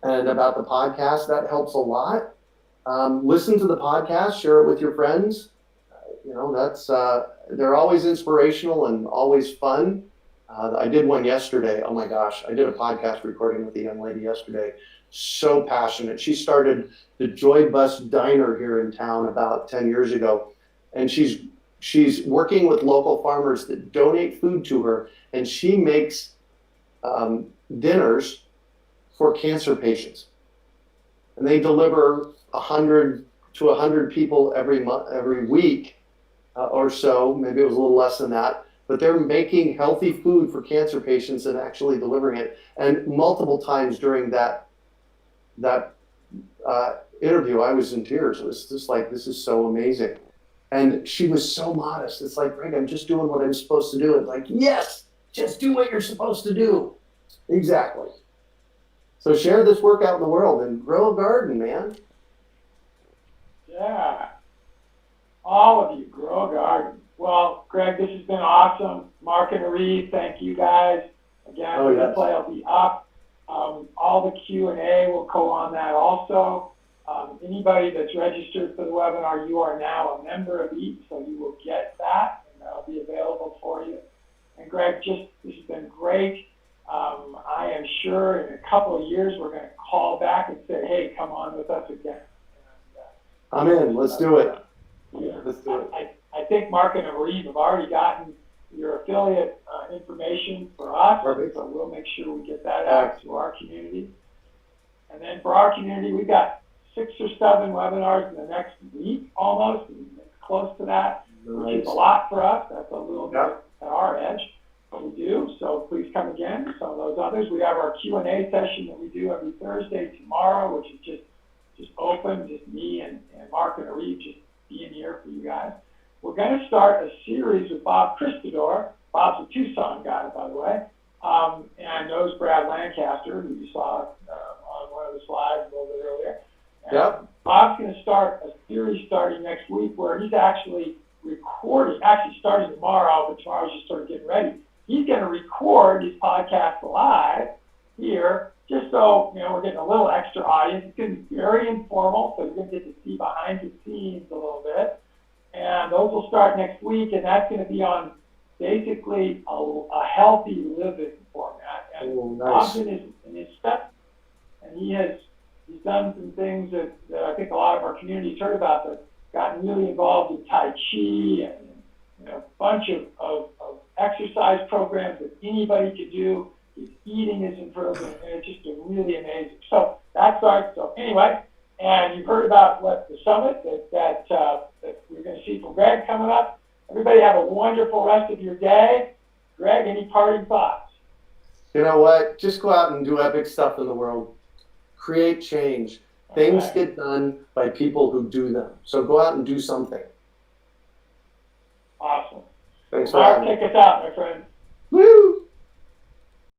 and about the podcast, that helps a lot. Listen to the podcast, share it with your friends. They're always inspirational and always fun. I did one yesterday. Oh my gosh, I did a podcast recording with a young lady yesterday. So passionate. She started the Joy Bus Diner here in town about 10 years ago. And she's working with local farmers that donate food to her, and she makes dinners for cancer patients. And they deliver 100 to 100 people every week or so. Maybe it was a little less than that. But they're making healthy food for cancer patients and actually delivering it. And multiple times during that interview, I was in tears. It was just like, this is so amazing. And she was so modest. It's like, Greg, I'm just doing what I'm supposed to do. It's like, yes, just do what you're supposed to do. Exactly. So share this work out in the world and grow a garden, man. Yeah. All of you, grow a garden. Well, Greg, this has been awesome. Mark and Reed, thank you guys. Again, the replay will be up. All the Q&A will go on that also. Anybody that's registered for the webinar, you are now a member of EAT, so you will get that, and that'll be available for you. And Greg, this has been great. I am sure in a couple of years we're going to call back and say, hey, come on with us again. I'm in. Let's do it. Yeah. Let's do it. I think Mark and Reed have already gotten your affiliate information for us, so we'll make sure we get that out to our community. And then for our community, we've got 6 or 7 webinars in the next week almost, and close to that, which is a lot for us. That's a little bit at our edge, but we do. So please come again. Some of those others. We have our Q&A session that we do every Thursday tomorrow, which is just open, just me and Mark and Arif just being here for you guys. We're going to start a series with Bob Christador. Bob's a Tucson guy, by the way, and knows Brad Lancaster, who you saw on one of the slides a little bit earlier. And Bob's going to start a series starting next week where he's actually recording, starting tomorrow, but tomorrow's just sort of getting ready. He's going to record his podcast live here, just so, we're getting a little extra audience. It's going to be very informal, so you're going to get to see behind the scenes a little bit. And those will start next week, and and that's going to be on basically a healthy living format. And Oh, nice. Bob's in his stuff, and he's done some things that I think a lot of our community's heard about. That gotten really involved in Tai Chi and a bunch of exercise programs that anybody could do. His eating is improving, and it's just been really amazing. So that's so anyway, and you've heard about what the summit that we're going to see from Greg coming up. Everybody have a wonderful rest of your day. Greg, any parting thoughts? You know what? Just go out and do epic stuff in the world. Create change. Things get done by people who do them. So go out and do something. Awesome. Thanks for Mark, having me. take us out, my friend. Woo!